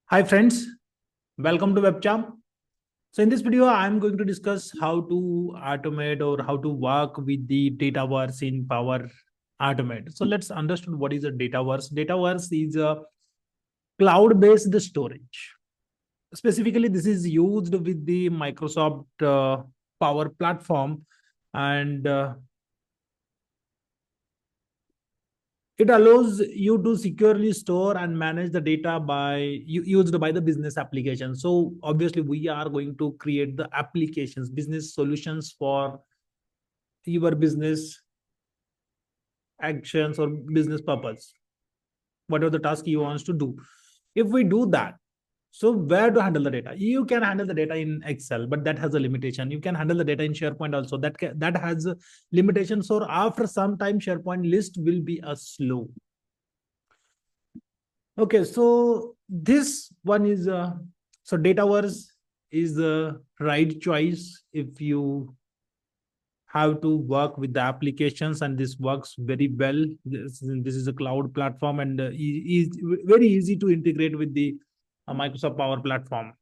Hi friends, welcome to WebChamp. So in this video, I'm going to discuss how to automate or how to work with the Dataverse in Power Automate. So let's understand what is a Dataverse. Dataverse is a cloud-based storage. Specifically, this is used with the Microsoft Power Platform, and it allows you to securely store and manage the data used by the business application. So obviously we are going to create the applications, business solutions for your business actions or business purpose, whatever the task you want to do. If we do that, so where to handle the data? You can handle the data in Excel, but that has a limitation. You can handle the data in SharePoint also. That has a limitation. So after some time, SharePoint list will be a slow. Okay, so this one is so Dataverse is the right choice if you have to work with the applications, and this works very well. This is a cloud platform, and is very easy to integrate with the Microsoft Power Platform.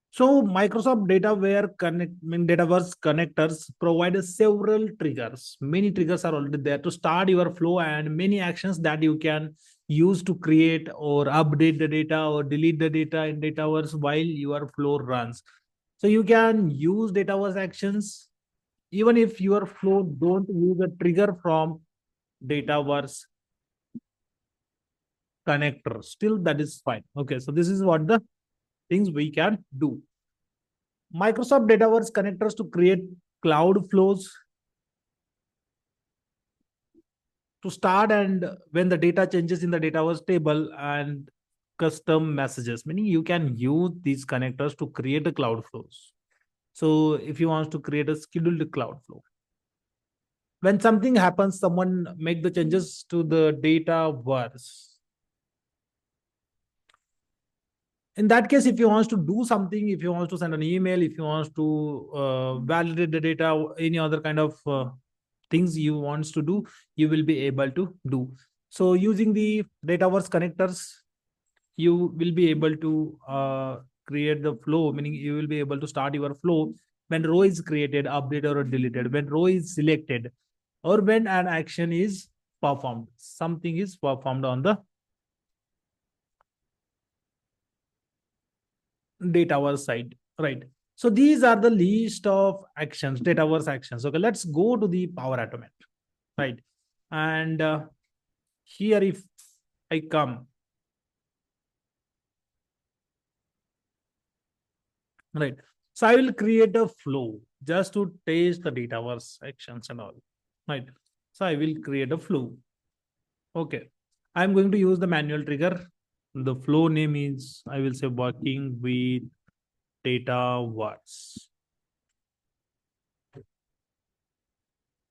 So Microsoft Dataverse connectors provide several triggers. Many triggers are already there to start your flow, and many actions that you can use to create or update the data or delete the data in Dataverse while your flow runs. So you can use Dataverse actions even if your flow don't use a trigger from Dataverse connector. Still, that is fine. Okay, so this is what the things we can do. Microsoft Dataverse connectors to create cloud flows to start and when the data changes in the Dataverse table and custom messages, meaning you can use these connectors to create the cloud flows. So if you want to create a scheduled cloud flow, when something happens, someone make the changes to the Dataverse. In that case, if you want to do something, if you want to send an email, if you want to validate the data, any other kind of things you want to do, you will be able to do. So using the Dataverse connectors, you will be able to create the flow, meaning you will be able to start your flow when row is created, updated or deleted, when row is selected, or when an action is performed, something is performed on the Dataverse side, right? So these are the list of actions, Dataverse actions. Okay, let's go to the Power Automate, right? And here, if I come, right, so I will create a flow just to test the Dataverse actions and all, right? So I will create a flow. Okay, I'm going to use the manual trigger. The flow name is, I will say, working with Dataverse.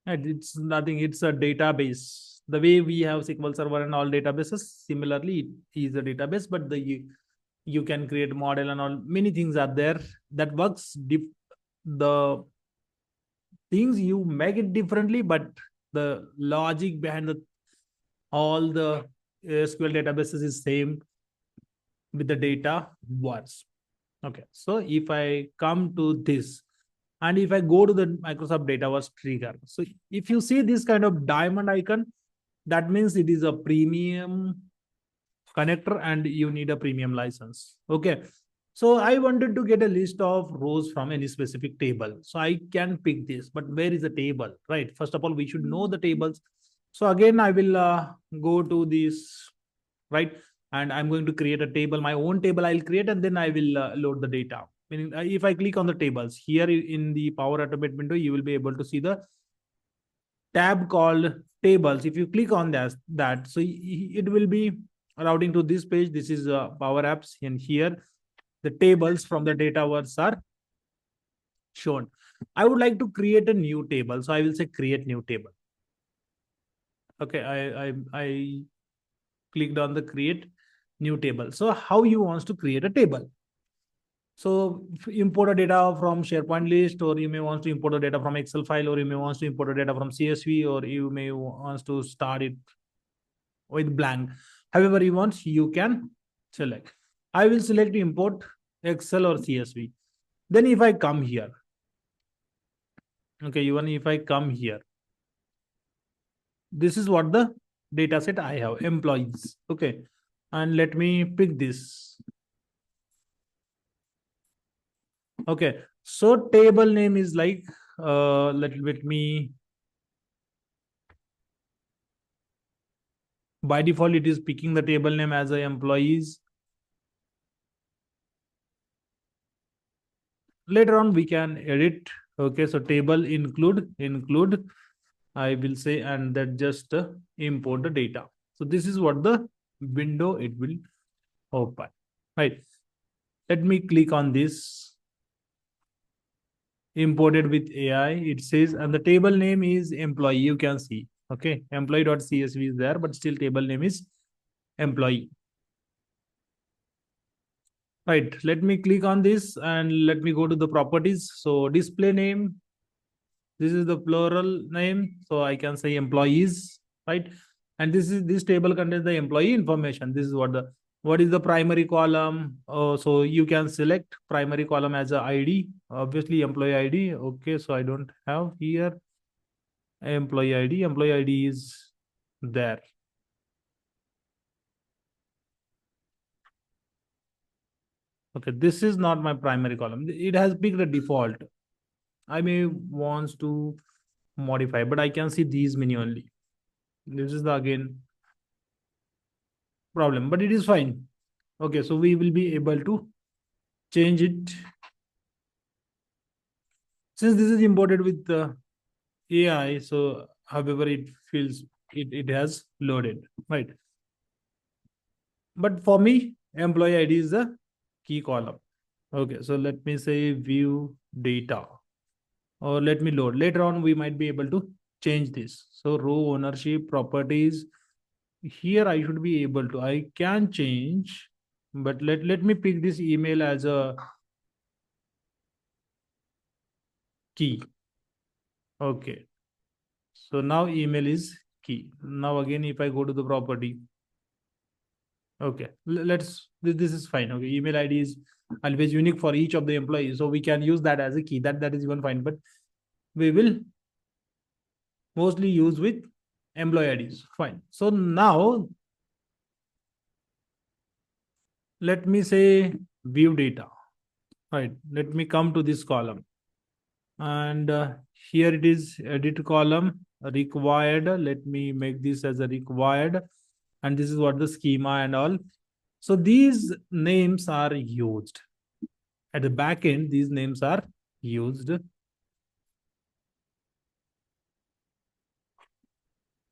And it's nothing, it's a database. The way we have SQL Server and all databases, similarly, it is a database, but you can create a model and all, many things are there that works. The things you make it differently, but the logic behind all the SQL databases is same with the data works. Okay, so if I come to this, and if I go to the Microsoft Dataverse trigger, so if you see this kind of diamond icon, that means it is a premium connector and you need a premium license. Okay, so I wanted to get a list of rows from any specific table, so I can pick this, but where is the table, right? First of all, we should know the tables. So again, I will go to this, right? And I'm going to create a table, my own table I'll create, and then I will load the data. Meaning, if I click on the tables here in the Power Automate window, you will be able to see the tab called tables. If you click on that, so it will be routing to this page. This is Power Apps, and here the tables from the Dataverse are shown. I would like to create a new table, so I will say create new table. Okay, I clicked on the create new table. So how you want to create a table? So import a data from SharePoint list, or you may want to import the data from Excel file, or you may want to import the data from CSV, or you may want to start it with blank. however you want, you can select. I will select import Excel or CSV. Then if I come here, okay, even if I come here, this is what the data set I have, employees. Okay. And let me pick this. Okay. So table name is like, let me, by default, it is picking the table name as a employees. Later on, we can edit. Okay. So table include, I will say, and that just import the data. So this is what the window it will open. Right. Let me click on this. Imported with AI. It says, and the table name is employee. You can see. Okay. Employee.csv is there, but still table name is employee. Right. Let me click on this and let me go to the properties. So display name. This is the plural name. So I can say employees. Right. And this table contains the employee information. This is what is the primary column. So you can select primary column as a ID. Obviously employee ID. Okay. So I don't have here employee ID. Employee ID is there. Okay. This is not my primary column. It has picked the default. I may wants to modify, but I can see these many only. This is the again problem, but it is fine. Okay, so we will be able to change it. Since this is imported with the AI, so however it feels it has loaded, right? But for me, employee ID is the key column. Okay, so let me say view data, or let me load. Later on, we might be able to change this. So row ownership properties. Here I should be able to. I can change, but let me pick this email as a key. Okay. So now email is key. Now again, if I go to the property, okay, let's, this is fine. Okay, email ID is always unique for each of the employees. So we can use that as a key. That is even fine. But we will mostly use with employee IDs. Fine. So now let me say view data. Right. Let me come to this column. And here it is edit column required. Let me make this as a required. And this is what the schema and all. So these names are used. At the back end, these names are used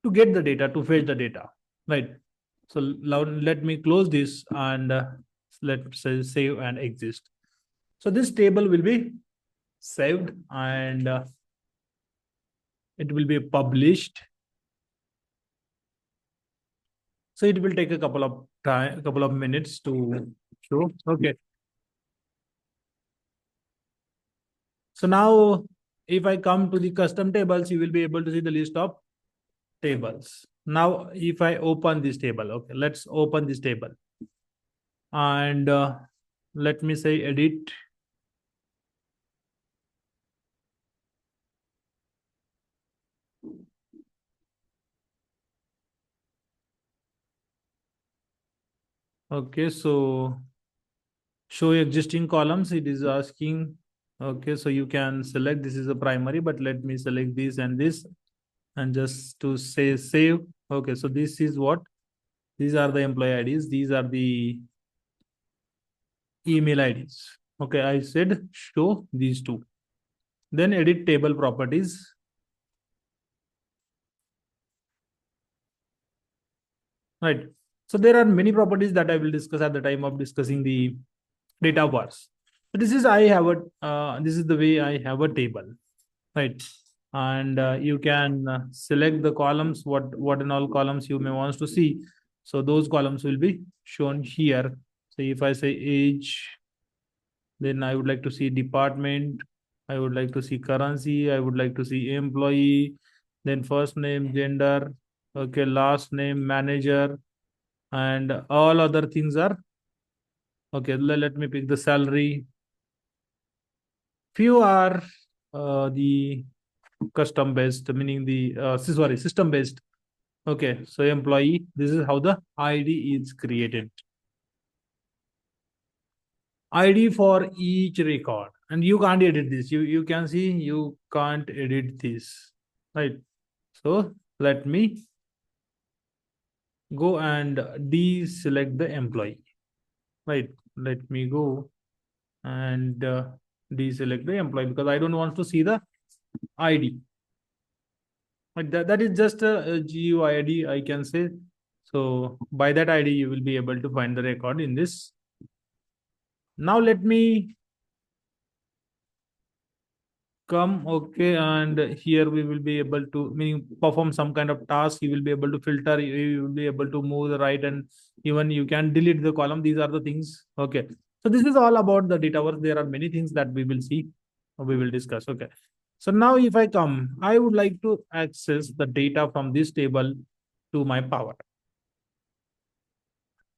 to get the data, to fetch the data. Right. So now let me close this and let's say save and exist. So this table will be saved and it will be published. So it will take a couple of minutes to show. Okay. So now if I come to the custom tables, you will be able to see the list of tables. Now, if I open this table, okay, let's open this table and let me say edit. Okay, so show existing columns. It is asking. Okay, so you can select, this is a primary, but let me select this and this and just to say save. Okay, so this is what, these are the employee IDs. These are the email IDs. Okay, I said show these two. Then edit table properties. Right. So there are many properties that I will discuss at the time of discussing the data bars. So this is this is the way I have a table, right? And you can select the columns, what and all columns you may want to see. So those columns will be shown here. So if I say age, then I would like to see department. I would like to see currency. I would like to see employee. Then first name, gender. Okay, last name, manager. and all other things are okay. Let me pick the salary. Few are the custom based, meaning the sorry, system based. Okay, so employee, this is how the ID is created. ID for each record, and you can't edit this. You can see you can't edit this, right? So let me go and deselect the employee, right? Let me go and deselect the employee because I don't want to see the ID. But that is just a GUI ID, I can say. So by that ID, you will be able to find the record in this. Now let me come, okay, and here we will be able to, meaning perform some kind of task. You will be able to filter, you will be able to move the right, and even you can delete the column. These are the things. Okay. So this is all about the Dataverse. There are many things that we will see, we will discuss. Okay. So now if I come, I would like to access the data from this table to my Power.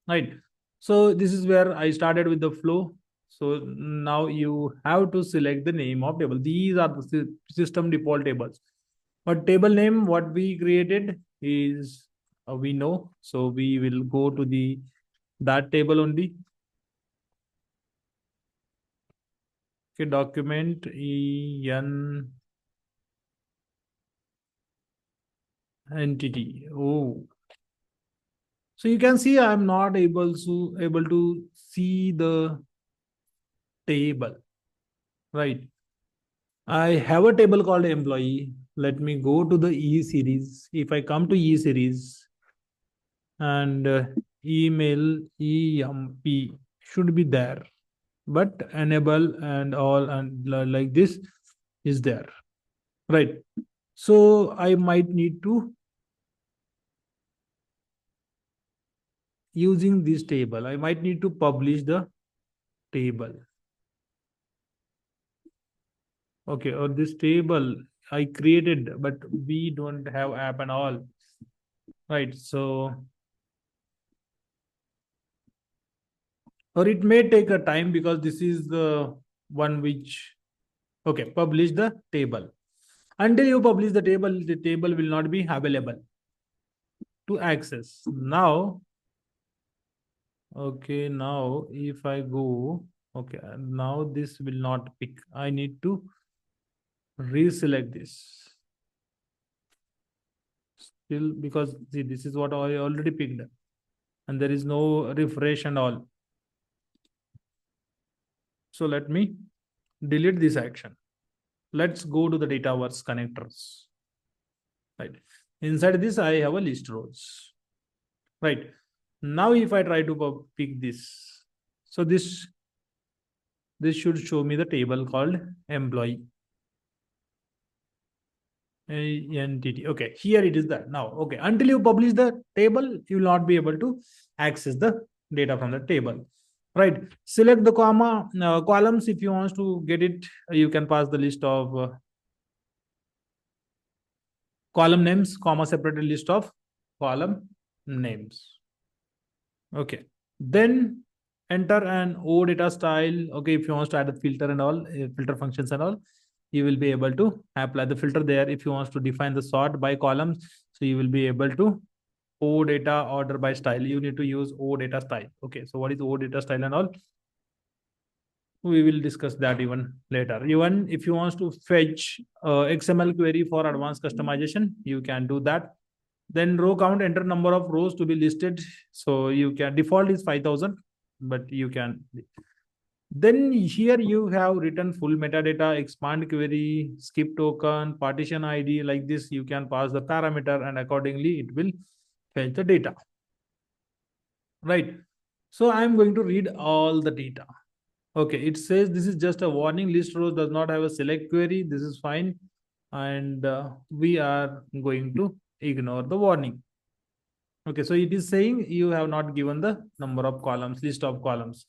Right. So this is where I started with the flow. So now you have to select the name of table. These are the system default tables. But table name, what we created is we know. So we will go to the that table only. Okay, document en entity. Oh, so you can see I'm not able to see the table, right? I have a table called employee. Let me go to the E series. If I come to E series and email EMP should be there, but enable and all and like this is there, right? So I might need to using this table. I might need to publish the table. Okay, or this table I created, but we don't have app and all, right? So or it may take a time because this is the one which okay publish the table. Until you publish the table will not be available to access. Now okay, now if I go, okay, now this will not pick. I need to reselect this still because see this is what I already picked and there is no refresh and all. So let me delete this action. Let's go to the Dataverse connectors. Right. Inside this, I have a list rows. Right. Now, if I try to pick this, so this should show me the table called employee entity. Okay, here it is that now. Okay, until you publish the table, you will not be able to access the data from the table. Right. Select the columns if you want to get it. You can pass the list of column names, comma separated list of column names. Okay. Then enter an O data style. Okay, if you want to add a filter and all, filter functions and all, you will be able to apply the filter there. If you want to define the sort by columns, so you will be able to O data order by style. You need to use O data style. Okay, so what is O data style and all? We will discuss that even later. Even if you want to fetch XML query for advanced customization, you can do that. Then row count, enter number of rows to be listed. So you can default is 5,000, but you can. Then here you have written full metadata, expand query, skip token, partition ID like this. You can pass the parameter and accordingly it will fetch the data. Right. So I'm going to read all the data. Okay, it says this is just a warning. List rows does not have a select query. This is fine. And we are going to ignore the warning. Okay, so it is saying you have not given the number of columns, list of columns.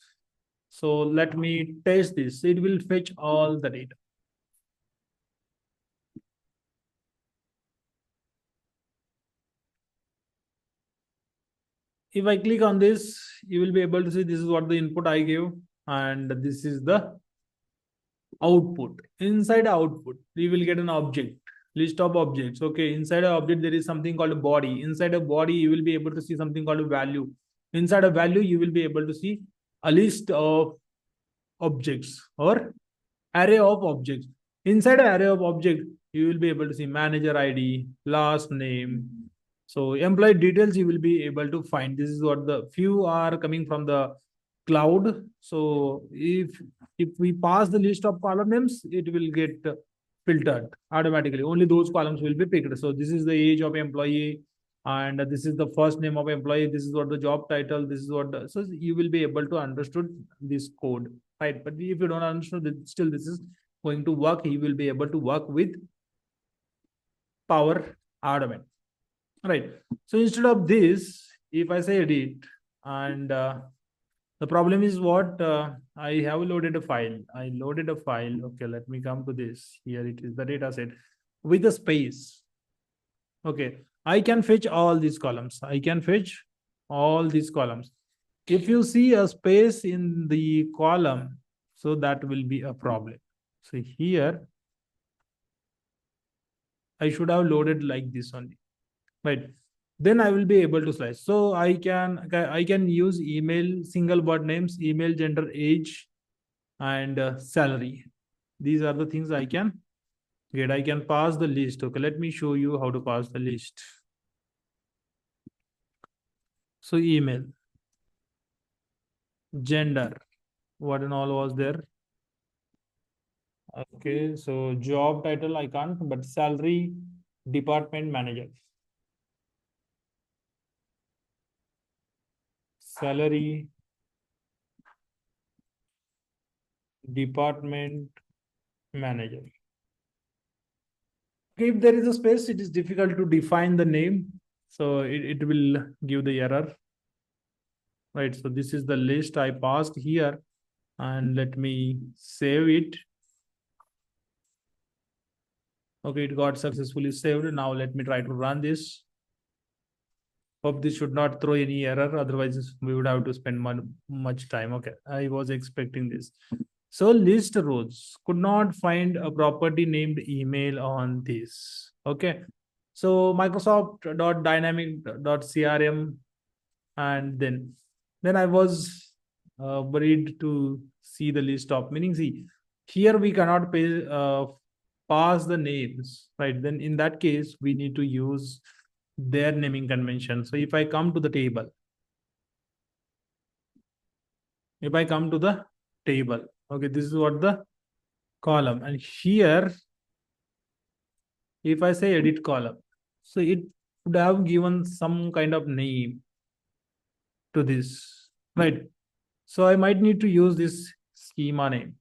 So let me test this. It will fetch all the data. If I click on this, you will be able to see this is what the input I gave, and this is the output. Inside output, we will get an object, list of objects. Okay, inside a object there is something called a body. Inside a body, you will be able to see something called a value. Inside a value, you will be able to see a list of objects or array of objects. Inside an array of objects, you will be able to see manager ID, last name. So employee details you will be able to find. This is what the few are coming from the cloud. So if we pass the list of column names, it will get filtered automatically. Only those columns will be picked. So this is the age of employee, and this is the first name of employee. This is what the job title. This is what so you will be able to understood this code, right? But if you don't understand, still this is going to work. You will be able to work with Power Automate, right? So instead of this, if I say edit, and the problem is what I have loaded a file. I loaded a file. Okay, let me come to this. Here it is the data set with a space. Okay, I can fetch all these columns. I can fetch all these columns. If you see a space in the column, so that will be a problem. So here, I should have loaded like this only, right? Then I will be able to slice. So I can use email, single word names, email, gender, age, and salary. These are the things I can get. I can pass the list. Okay, let me show you how to pass the list. So email, gender, what and all was there. Okay, so job title I can't, but salary, department manager. Salary, department manager. Okay, if there is a space, it is difficult to define the name. So it will give the error. Right, so this is the list I passed here, and let me save it. Okay, it got successfully saved. Now let me try to run this. Hope this should not throw any error. Otherwise, we would have to spend much time. Okay, I was expecting this. So list rows could not find a property named email on this. Okay, so Microsoft.dynamic.crm, and then I was worried to see the list of meaning. See, here we cannot pass the names, right? Then in that case, we need to use their naming convention. So if I come to the table, okay, this is what the column, and here, if I say edit column, so it would have given some kind of name to this, right? So I might need to use this schema name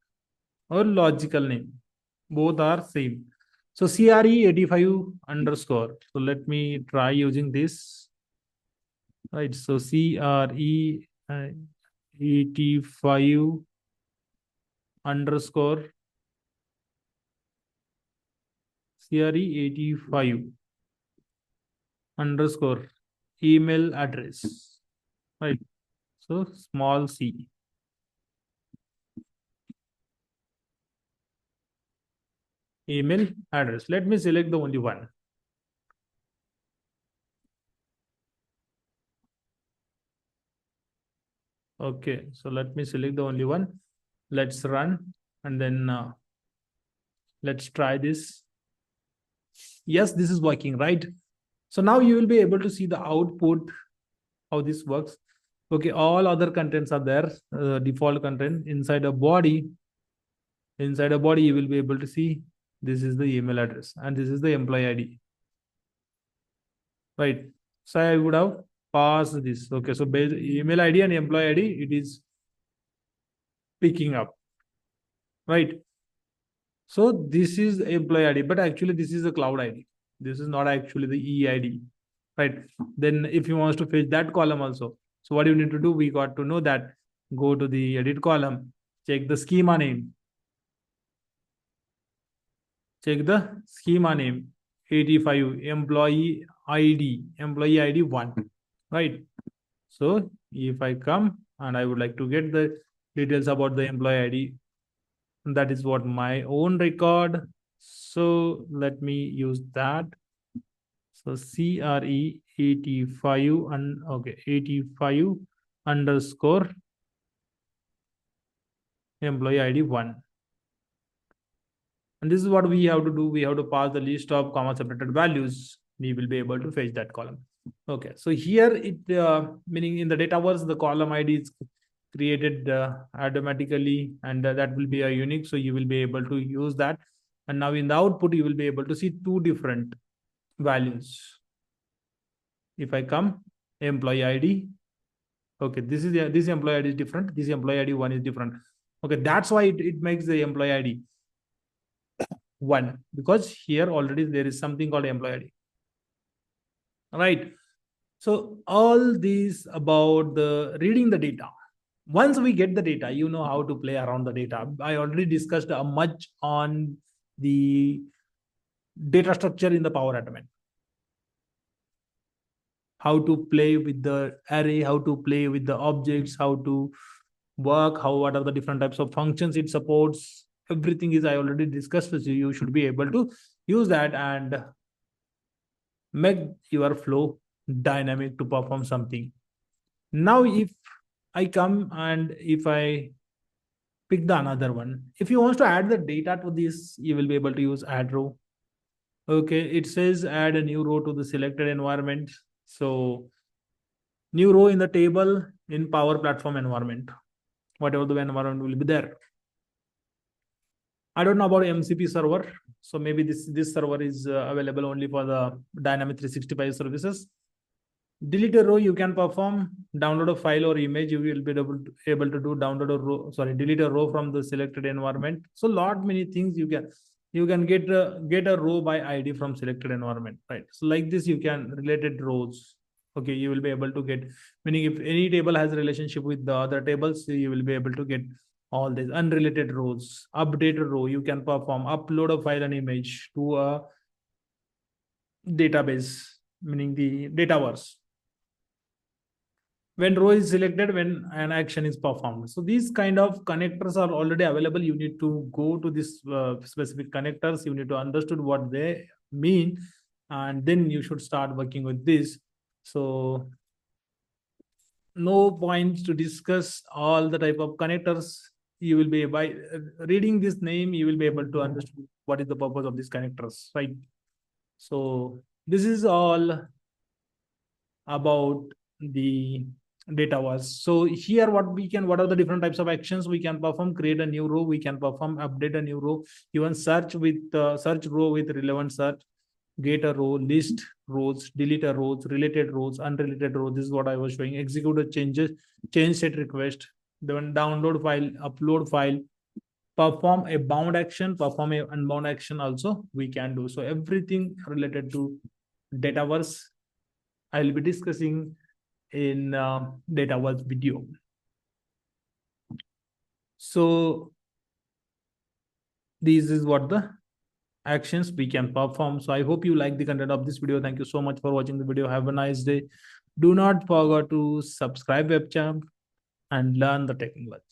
or logical name. Both are same. So CRE85 underscore. So let me try using this. Right. So CRE85 underscore CRE85 underscore email address. Right. So small c. Email address. Let me select the only one. Okay, so let me select the only one. Let's run, and then let's try this. Yes, this is working, right? So now you will be able to see the output, how this works. Okay, all other contents are there, default content. Inside a body, you will be able to see this is the email address and this is the employee ID, right? So I would have passed this. Okay, so email ID and employee ID, it is picking up, right? So this is employee ID, but actually this is a cloud ID. This is not actually the EID, right? Then if you want to fetch that column also, so what you need to do, we got to know that. Go to the edit column, check the schema name, 85 employee ID 1, right? So if I come and I would like to get the details about the employee ID, that is what my own record. So let me use that. So CRE 85 and okay 85 underscore employee ID 1. And this is what we have to do. We have to pass the list of comma separated values. We will be able to fetch that column. Okay, so here it meaning in the Dataverse, the column ID is created automatically, and that will be a unique. So you will be able to use that. And now in the output, you will be able to see two different values. If I come employee ID, okay, this employee ID is different. This employee ID 1 is different. Okay, that's why it makes the employee ID 1, because here already there is something called employee ID. Right. So all these about the reading the data. Once we get the data, you know how to play around the data. I already discussed much on the data structure in the Power Automate. How to play with the array, how to play with the objects, how to work, what are the different types of functions it supports. Everything is I already discussed with you. You should be able to use that and make your flow dynamic to perform something. Now, if I come and if I pick the another one, if you want to add the data to this, you will be able to use add row. Okay, it says add a new row to the selected environment. So new row in the table in Power Platform environment, whatever the environment will be there. I don't know about MCP server. So maybe this server is available only for the Dynamic 365 services. Delete a row, you can perform. Download a file or image, you will be able to do download a row, delete a row from the selected environment. So lot many things you can get a row by ID from selected environment, right? So like this, you can related rows. Okay, you will be able to get, meaning if any table has a relationship with the other tables, you will be able to get all these unrelated rows. Update a row, you can perform. Upload a file and image to a database, meaning the Dataverse. When row is selected, when an action is performed. So these kind of connectors are already available. You need to go to this specific connectors. You need to understood what they mean, and then you should start working with this. So no points to discuss all the type of connectors. You will be by reading this name, you will be able to understand what is the purpose of these connectors, right? So this is all about the Dataverse. So here what are the different types of actions we can perform? Create a new row, we can perform update a new row, even search with search row with relevant search, get a row, list rows, delete a rows, related rows, unrelated rows. This is what I was showing. Execute a change set request, then download file, upload file, perform a bound action, perform a unbound action also we can do. So everything related to Dataverse I will be discussing in Dataverse video. So this is what the actions we can perform. So I hope you like the content of this video. Thank you so much for watching the video. Have a nice day. Do not forget to subscribe webcam and learn the technology.